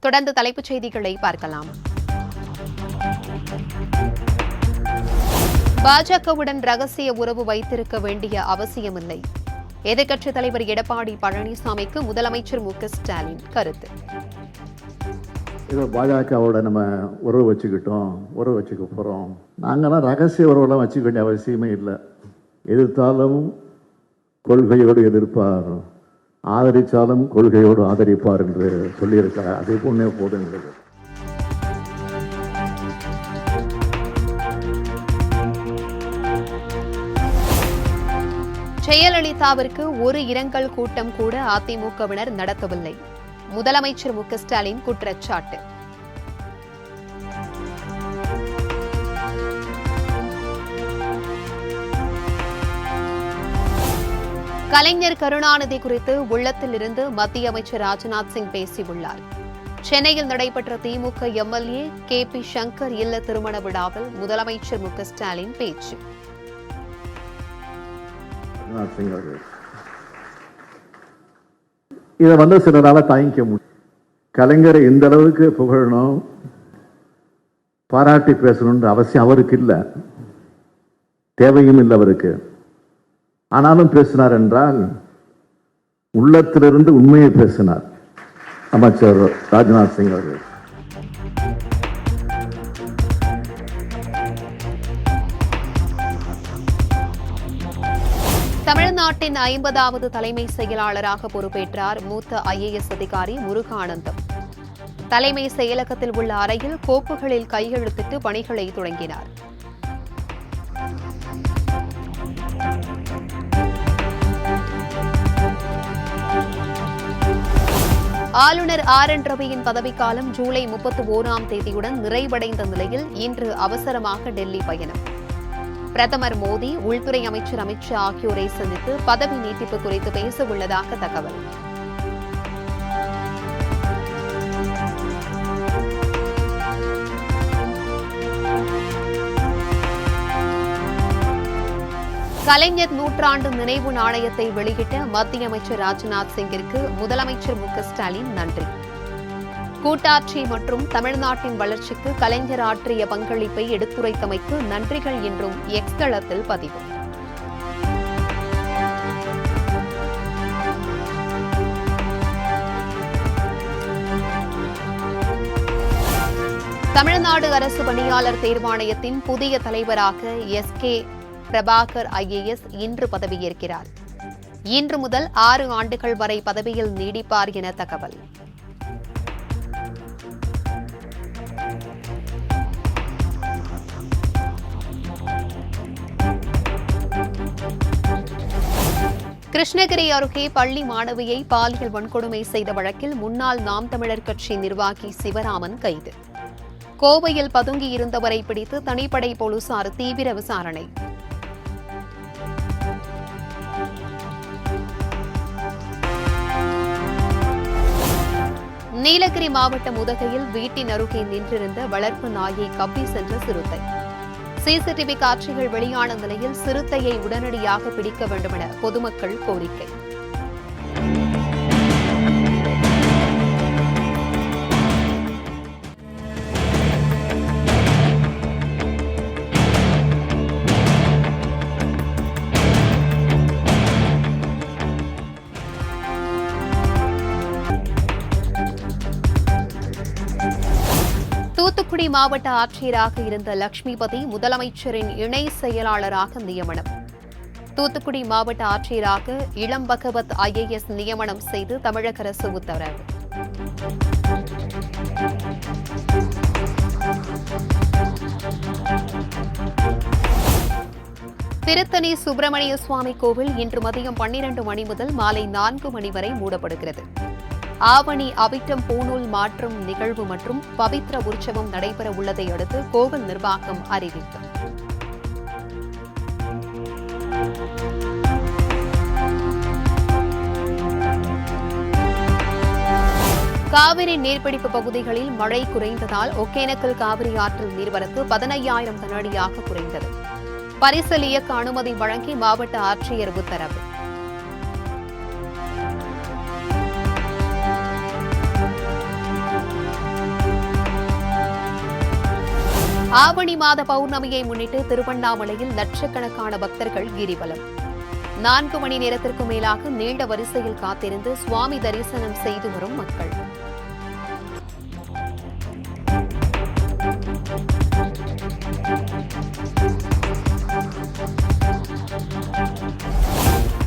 தொடர்ந்து தலைப்புச் செய்திகளை பார்க்கலாம். பாஜகவுடன் ரகசிய உறவு வைத்திருக்க வேண்டிய அவசியமில்லை. எதிர்க்கட்சித் தலைவர் எடப்பாடி பழனிசாமிக்கு முதலமைச்சர் மு.க.ஸ்டாலின் கருத்து. பாஜகவோட நம்ம உறவு வச்சுக்க போகிறோம். நாங்கள்லாம் ரகசிய உறவுலாம் வச்சுக்க வேண்டிய அவசியமே இல்லை. எதிர்த்தாலும் கொள்கையோடு எதிர்ப்பார், ஆதரித்தாலும் கொள்கையோடு ஆதரிப்பார் என்று சொல்லியிருக்கார். அதே போன்றே போதுங்கிறது. ஜெயலலிதாவிற்கு ஒரு இரங்கல் கூட்டம் கூட அதிமுகவினர் நடத்தவில்லை. முதலமைச்சர் மு.க.ஸ்டாலின் குற்றச்சாட்டு. கலைஞர் கருணாநிதி குறித்து உள்ளத்தில் இருந்து மத்திய அமைச்சர் ராஜ்நாத் சிங் பேசியுள்ளார். சென்னையில் நடைபெற்ற திமுக எம்எல்ஏ கே.பி. சங்கர் இல்ல திருமண விழாவில் முதலமைச்சர் மு.க.ஸ்டாலின் பேச்சு. இதை சிலரால தாங்கிக்க முடியும். கலைஞரை இந்த அளவுக்கு புகழணும், பாராட்டி பேசணும்ன்ற அவசியம் அவருக்கு இல்லை, தேவையும் இல்லை அவருக்கு. ஆனாலும் பேசினார் என்றால் உள்ளத்திலிருந்து உண்மையை பேசினார் அமைச்சர் ராஜ்நாத் சிங் அவர்கள். தமிழ்நாட்டின் 50வது தலைமை செயலாளராக பொறுப்பேற்றார் மூத்த IAS அதிகாரி முருகானந்தம். தலைமை செயலகத்தில் உள்ள அறையில் கோப்புகளில் கையெழுத்திட்டு பணிகளை தொடங்கினார். ஆளுநர் RN ரவியின் பதவிக்காலம் ஜூலை 31ஆம் தேதியுடன் நிறைவடைந்த நிலையில் இன்று அவசரமாக டெல்லி பயணம். பிரதமர் மோடி, உள்துறை அமைச்சர் அமித் ஷா ஆகியோரை சந்தித்து பதவி நீட்டிப்பு குறித்து பேச உள்ளதாக தகவல். கலைஞர் நூற்றாண்டு நினைவு நாணயத்தை வெளியிட்ட மத்திய அமைச்சர் ராஜ்நாத் சிங்கிற்கு முதலமைச்சர் மு.க.ஸ்டாலின் நன்றி. கூட்டாட்சி மற்றும் தமிழ்நாட்டின் வளர்ச்சிக்கு கலைஞர் ஆற்றிய பங்களிப்பை எடுத்துரைத்தமைக்கு நன்றிகள் என்றும் எக்ஸ் தளத்தில் பதிவு. தமிழ்நாடு அரசு பணியாளர் தேர்வாணையத்தின் புதிய தலைவராக SK பிரபாகர் IAS இன்று பதவியேற்கிறார். இன்று முதல் 6 ஆண்டுகள் வரை பதவியில் நீடிப்பார் என தகவல். கிருஷ்ணகிரி அருகே பள்ளி மாணவியை பாலியல் வன்கொடுமை செய்த வழக்கில் முன்னாள் நாம் தமிழர் கட்சி நிர்வாகி சிவராமன் கைது. கோவையில் பதுங்கியிருந்தவரை பிடித்து தனிப்படை போலீசார் தீவிர விசாரணை. நீலகிரி மாவட்டம் உதகையில் வீட்டின் அருகே நின்றிருந்த வளர்ப்பு நாயை கப்பி சென்ற சிறுத்தை. CCTV காட்சிகள் வெளியான நிலையில் சிறுத்தையை உடனடியாக பிடிக்க வேண்டும் என பொதுமக்கள் கோரிக்கை. தூத்துக்குடி மாவட்ட ஆட்சியராக இருந்த லட்சுமிபதி முதலமைச்சரின் இணை செயலாளராக நியமனம். தூத்துக்குடி மாவட்ட ஆட்சியராக இளம் பகவத் IAS நியமனம் செய்து தமிழக அரசு உத்தரவு. திருத்தணி சுப்பிரமணிய சுவாமி கோவில் இன்று மதியம் 12 மணி முதல் மாலை 4 மணி வரை மூடப்படுகிறது. ஆவணி அவிட்டம் பூநூல் மாற்றும் நிகழ்வு மற்றும் பவித்ர உற்சவம் நடைபெற உள்ளதை அடுத்து கோவில் நிர்வாகம் அறிவிப்பு. காவிரி நீர்பிடிப்பு பகுதிகளில் மழை குறைந்ததால் ஒகேனக்கல் காவிரி ஆற்றில் நீர்வரத்து 15,000 கனஅடியாக குறைந்தது. பரிசல் இயக்க அனுமதி வழங்கி மாவட்ட ஆட்சியர் உத்தரவு. ஆவணி மாத பௌர்ணமியை முன்னிட்டு திருவண்ணாமலையில் லட்சக்கணக்கான பக்தர்கள் கிரிவலம். 4 மணி நேரத்திற்கும் மேலாக நீண்ட வரிசையில் காத்திருந்து சுவாமி தரிசனம் செய்து வரும் மக்கள்.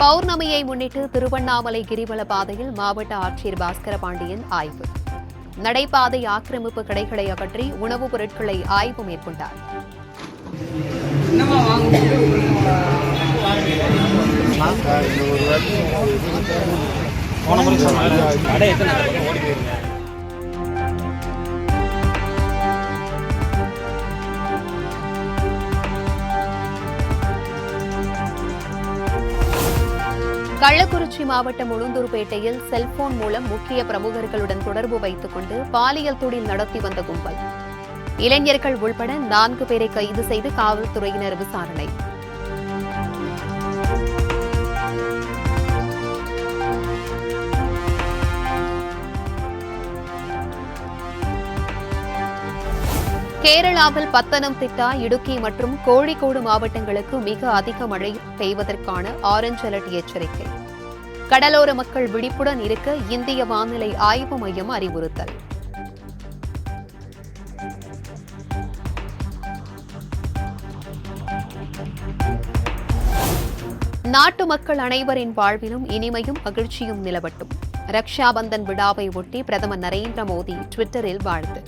பௌர்ணமியை முன்னிட்டு திருவண்ணாமலை கிரிவல பாதையில் மாவட்ட ஆட்சியர் பாஸ்கர பாண்டியன் ஆய்வு. நடைபாதை ஆக்கிரமிப்பு கடைகளை அகற்றி உணவுப் பொருட்களை ஆய்வு மேற்கொண்டார். கள்ளக்குறிச்சி மாவட்டம் உளுந்தூர்பேட்டையில் செல்போன் மூலம் முக்கிய பிரமுகர்களுடன் தொடர்பு வைத்துக் கொண்டு பாலியல் தொழில் நடத்தி வந்த கும்பல். இளைஞர்கள் உள்பட 4 பேரை கைது செய்து காவல்துறையினர் விசாரணை. கேரளாவில் பத்தனம்திட்டா, இடுக்கி மற்றும் கோழிக்கோடு மாவட்டங்களுக்கு மிக அதிக மழை பெய்வதற்கான ஆரஞ்ச் அலர்ட் எச்சரிக்கை. கடலோர மக்கள் விழிப்புடன் இருக்க இந்திய வானிலை ஆய்வு மையம் அறிவுறுத்தல். நாட்டு மக்கள் அனைவரின் வாழ்விலும் இனிமையும் மகிழ்ச்சியும் நிலவட்டும். ரக்ஷாபந்தன் விழாவை ஒட்டி பிரதமர் நரேந்திர மோடி டுவிட்டரில் வாழ்த்து.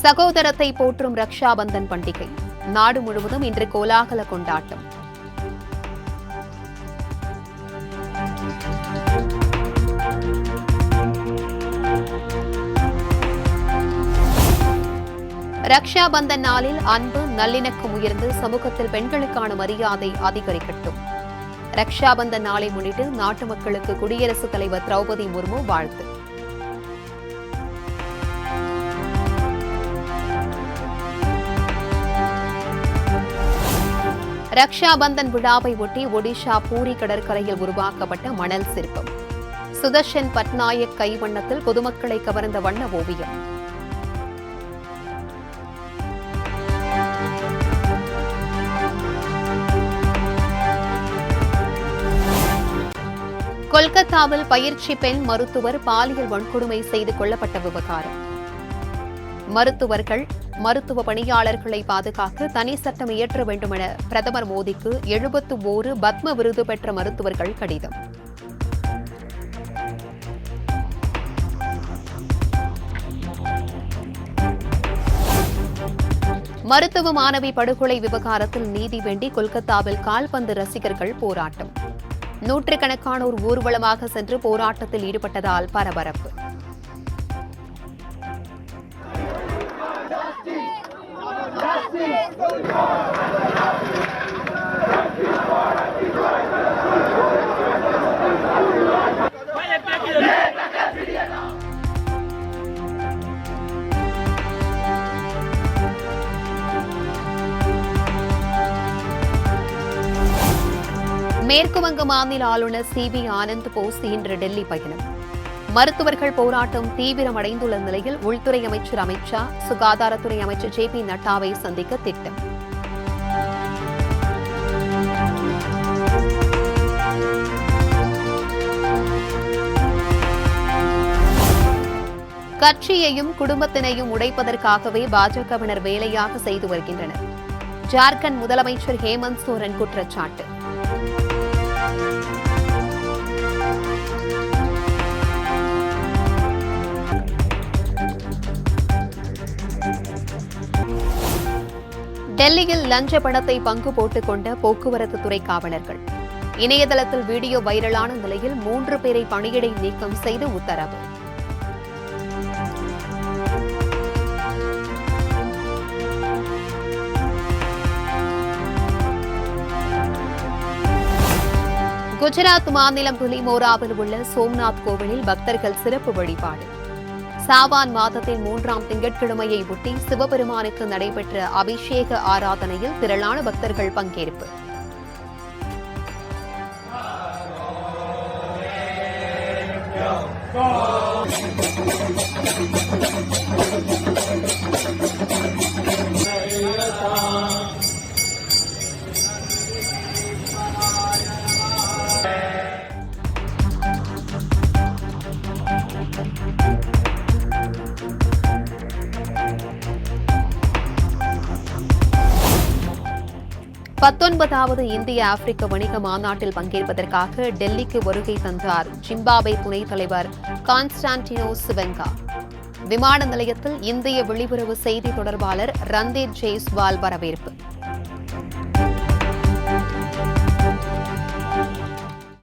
சகோதரத்தை போற்றும் ரக்ஷாபந்தன் பண்டிகை நாடு முழுவதும் இன்று கோலாகல கொண்டாட்டம். ரக்ஷாபந்தன் நாளில் அன்பு நல்லிணக்கம் உயர்ந்து சமூகத்தில் பெண்களுக்கான மரியாதை அதிகரிக்கட்டும். ரக்ஷாபந்தன் நாளை முன்னிட்டு நாட்டு மக்களுக்கு குடியரசுத் தலைவர் திரௌபதி முர்மு வாழ்த்து. ரக்ஷாபந்தன் விழாவை ஒட்டி ஒடிஷா பூரி கடற்கரையில் உருவாக்கப்பட்ட மணல் சிற்பம். சுதர்ஷன் பட்நாயக் கைவண்ணத்தில் பொதுமக்களை கவர்ந்த வண்ண ஓவியம். கொல்கத்தாவில் பயிற்சி பெண் மருத்துவர் பாலியல் வன்கொடுமை செய்து கொல்லப்பட்ட விவகாரம். மருத்துவ பணியாளர்களை பாதுகாக்க தனி சட்டம் இயற்ற வேண்டுமென பிரதமர் மோடிக்கு 71 பத்ம விருது பெற்ற மருத்துவர்கள் கடிதம். மருத்துவ மாணவி படுகொலை விவகாரத்தில் நீதி வேண்டி கொல்கத்தாவில் கால்பந்து ரசிகர்கள் போராட்டம். நூற்றுக்கணக்கானோர் ஊர்வலமாக சென்று போராட்டத்தில் ஈடுபட்டதால் பரபரப்பு. மேற்குவங்க மாநில ஆளுநர் சி.வி. ஆனந்த் போஸ் இன்று டெல்லி பயணம். மருத்துவர்கள் போராட்டம் தீவிரமடைந்துள்ள நிலையில் உள்துறை அமைச்சர் அமித் ஷா, சுகாதாரத்துறை அமைச்சர் ஜே.பி. நட்டாவை சந்திக்க திட்டம். கட்சியையும் குடும்பத்தினையும் உடைப்பதற்காகவே பாஜகவினர் வேலையாக செய்து வருகின்றனர். ஜார்க்கண்ட் முதலமைச்சர் ஹேமந்த் சோரன் குற்றச்சாட்டு. டெல்லியில் லஞ்ச பணத்தை பங்கு போட்டுக் கொண்ட போக்குவரத்து துறை காவலர்கள். இணையதளத்தில் வீடியோ வைரலான நிலையில் 3 பேரை பணியிடை நீக்கம் செய்து உத்தரவு. குஜராத் மாநிலம் புலிமோராவில் உள்ள சோம்நாத் கோவிலில் பக்தர்கள் சிறப்பு வழிபாடு. சாவான் மாதத்தின் 3ஆம் திங்கட்கிழமையை ஒட்டி சிவபெருமானுக்கு நடைபெற்ற அபிஷேக ஆராதனையில் திரளான பக்தர்கள் பங்கேற்பு. பத்தொன்பதாவது இந்திய ஆப்பிரிக்க வணிக மாநாட்டில் பங்கேற்பதற்காக டெல்லிக்கு வருகை தந்தார் ஜிம்பாப்வே துணைத் தலைவர் கான்ஸ்டான்டினோ சிவெங்கா. விமான நிலையத்தில் இந்திய வெளியுறவு செய்தி தொடர்பாளர் ரந்தீர் ஜெய்ஸ்வால் வரவேற்பு.